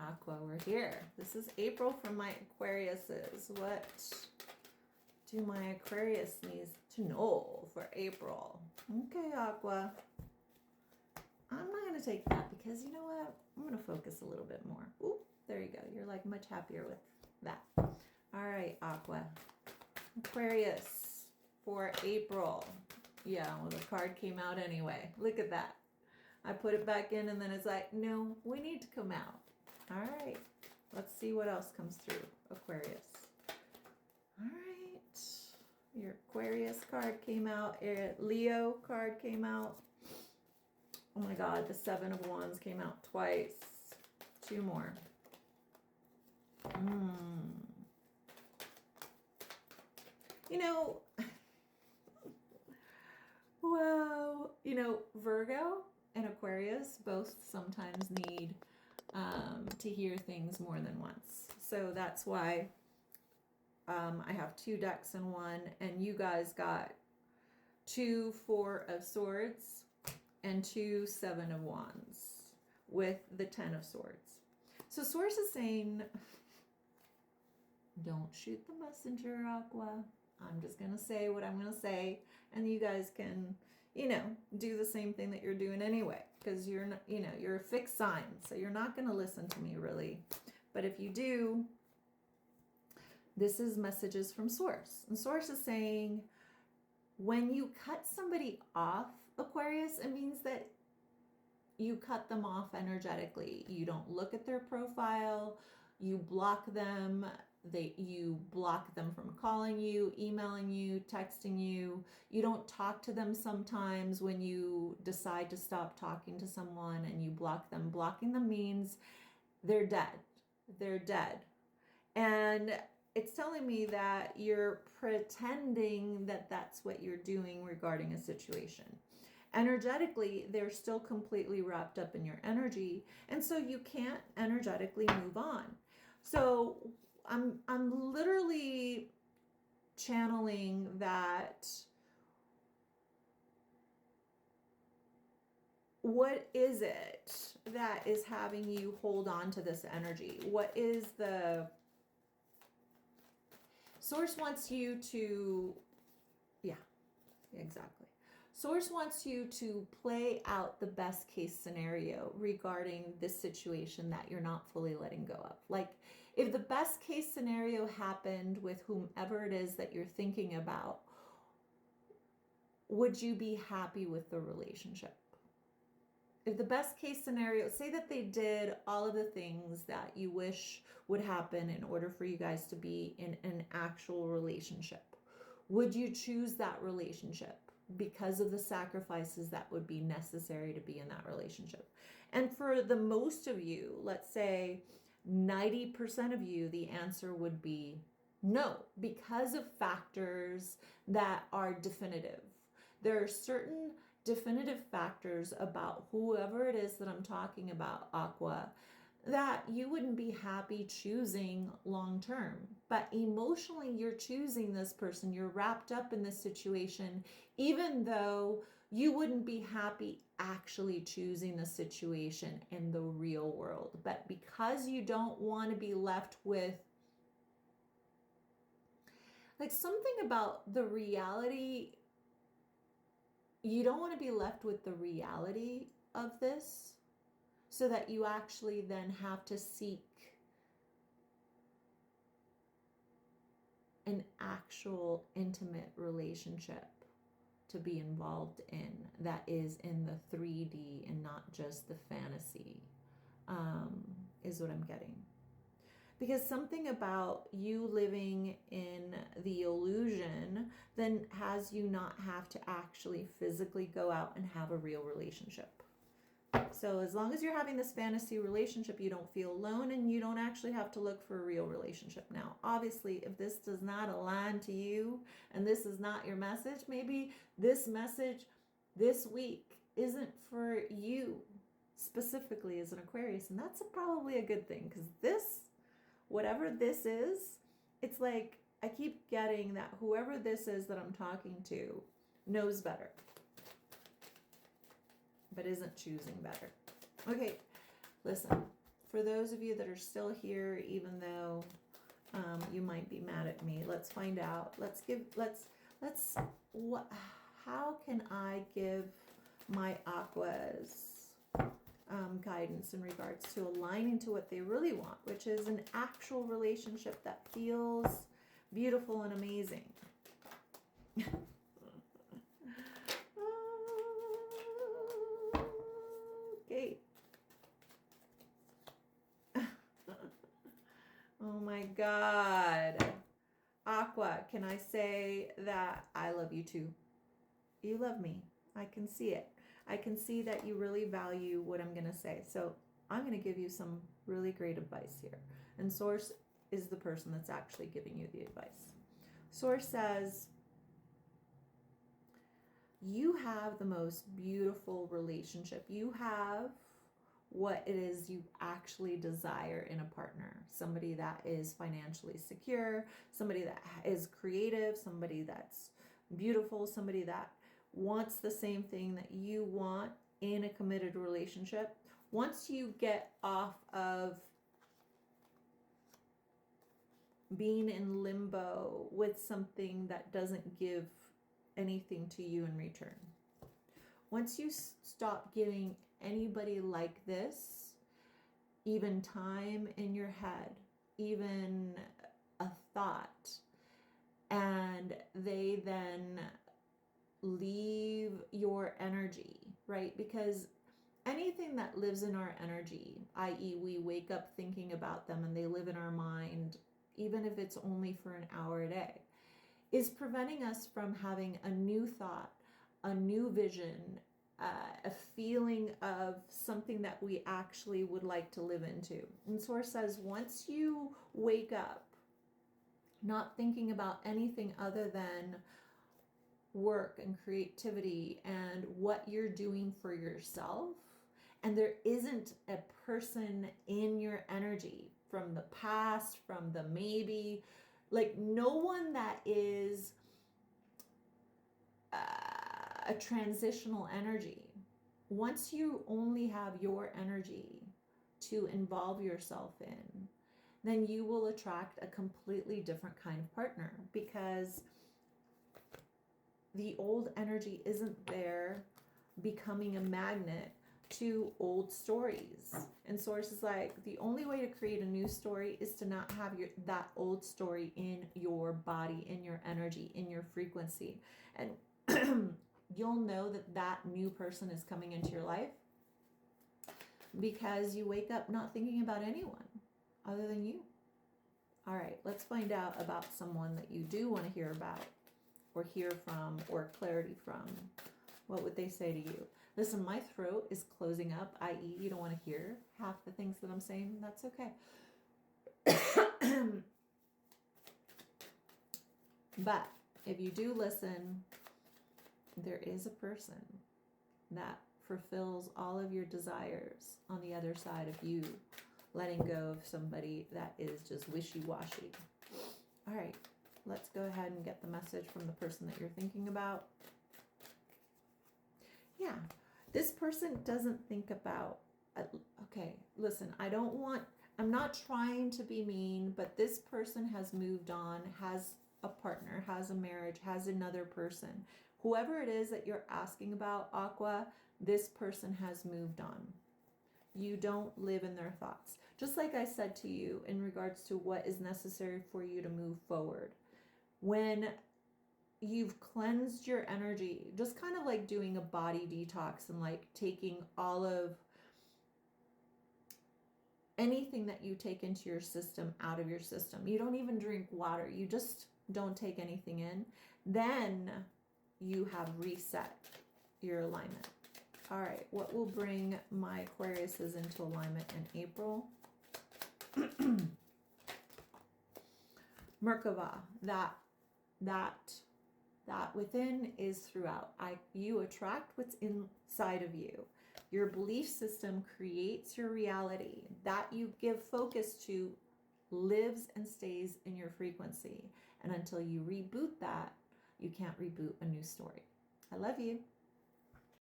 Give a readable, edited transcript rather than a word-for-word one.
Aqua, we're here. This is April from my Aquariuses. What do my Aquarius needs to know for April? Okay, Aqua. I'm not going to take that because you know what? I'm going to focus a little bit more. Ooh, there you go. You're like much happier with that. All right, Aqua. Aquarius for April. Yeah, well, the card came out anyway. Look at that. I put it back in and then it's like, no, we need to come out. All right, let's see what else comes through, Aquarius. All right, your Aquarius card came out. Leo card came out. Oh my God, the Seven of Wands came out twice. Two more. You know, well, Virgo and Aquarius both sometimes need to hear things more than once. So that's why I have two decks in one, and you guys got 2 4 of Swords and 2 7 of Wands with the 10 of Swords. So Source is saying, don't shoot the messenger, Aqua. I'm just going to say what I'm going to say, and you guys can, do the same thing that you're doing anyway, because you're not, you're a fixed sign, so you're not going to listen to me really. But if you do, this is messages from Source. And Source is saying, when you cut somebody off, Aquarius, it means that you cut them off energetically. You don't look at their profile, you block them. You block them from calling you, emailing you, texting you. You don't talk to them sometimes when you decide to stop talking to someone and you block them. Blocking them means they're dead. They're dead. And it's telling me that you're pretending that that's what you're doing regarding a situation. Energetically, they're still completely wrapped up in your energy. And so you can't energetically move on. So I'm literally channeling that. What is it that is having you hold on to this energy? What is the Source wants you to, yeah, exactly. Source wants you to play out the best case scenario regarding this situation that you're not fully letting go of. Like, if the best case scenario happened with whomever it is that you're thinking about, would you be happy with the relationship? If the best case scenario, say that they did all of the things that you wish would happen in order for you guys to be in an actual relationship, would you choose that relationship because of the sacrifices that would be necessary to be in that relationship? And for the most of you, let's say 90% of you, the answer would be no, because of factors that are definitive. There are certain definitive factors about whoever it is that I'm talking about, Aqua, that you wouldn't be happy choosing long term. But emotionally, you're choosing this person. You're wrapped up in this situation, even though you wouldn't be happy actually choosing the situation in the real world. But because you don't want to be left with like something about the reality, you don't want to be left with the reality of this, so that you actually then have to seek an actual intimate relationship to be involved in that is in the 3D and not just the fantasy, is what I'm getting. Because something about you living in the illusion then has you not have to actually physically go out and have a real relationship. So as long as you're having this fantasy relationship, you don't feel alone and you don't actually have to look for a real relationship. Now, obviously, if this does not align to you and this is not your message, maybe this message this week isn't for you specifically as an Aquarius. And that's probably a good thing, because this, whatever this is, it's like I keep getting that whoever this is that I'm talking to knows better, but isn't choosing better. Okay, listen, for those of you that are still here, even though you might be mad at me, let's find out. How can I give my aquas guidance in regards to aligning to what they really want, which is an actual relationship that feels beautiful and amazing. Okay. Oh my God. Aqua, can I say that I love you too? You love me. I can see it. I can see that you really value what I'm going to say. So I'm going to give you some really great advice here. And Source is the person that's actually giving you the advice. Source says, you have the most beautiful relationship. You have what it is you actually desire in a partner. Somebody that is financially secure, somebody that is creative, somebody that's beautiful, somebody that wants the same thing that you want in a committed relationship. Once you get off of being in limbo with something that doesn't give anything to you in return, once you stop giving anybody like this even time in your head, even a thought, and they then leave your energy, right? Because anything that lives in our energy, i.e. we wake up thinking about them and they live in our mind, even if it's only for an hour a day, is preventing us from having a new thought, a new vision, a feeling of something that we actually would like to live into. And Source says, once you wake up not thinking about anything other than work and creativity and what you're doing for yourself, and there isn't a person in your energy from the past, from the maybe, like no one that is a transitional energy. Once you only have your energy to involve yourself in, then you will attract a completely different kind of partner, because the old energy isn't there becoming a magnet to old stories. And Source is like, the only way to create a new story is to not have that old story in your body, in your energy, in your frequency. And you'll know that that new person is coming into your life because you wake up not thinking about anyone other than you. All right, let's find out about someone that you do want to hear about or hear from or clarity from. What would they say to you? Listen, my throat is closing up, i.e. you don't want to hear half the things that I'm saying. That's okay. But if you do listen, there is a person that fulfills all of your desires on the other side of you letting go of somebody that is just wishy-washy. All right, let's go ahead and get the message from the person that you're thinking about. Yeah, this person doesn't think about, okay, listen, I'm not trying to be mean, but this person has moved on, has a partner, has a marriage, has another person. Whoever it is that you're asking about, Aqua, this person has moved on. You don't live in their thoughts. Just like I said to you in regards to what is necessary for you to move forward. When you've cleansed your energy, just kind of like doing a body detox and like taking all of anything that you take into your system out of your system. You don't even drink water. You just don't take anything in. Then you have reset your alignment. All right, what will bring my Aquariuses into alignment in April? Merkaba, that within is throughout. You attract what's inside of you. Your belief system creates your reality. That you give focus to lives and stays in your frequency. And until you reboot that, you can't reboot a new story. I love you.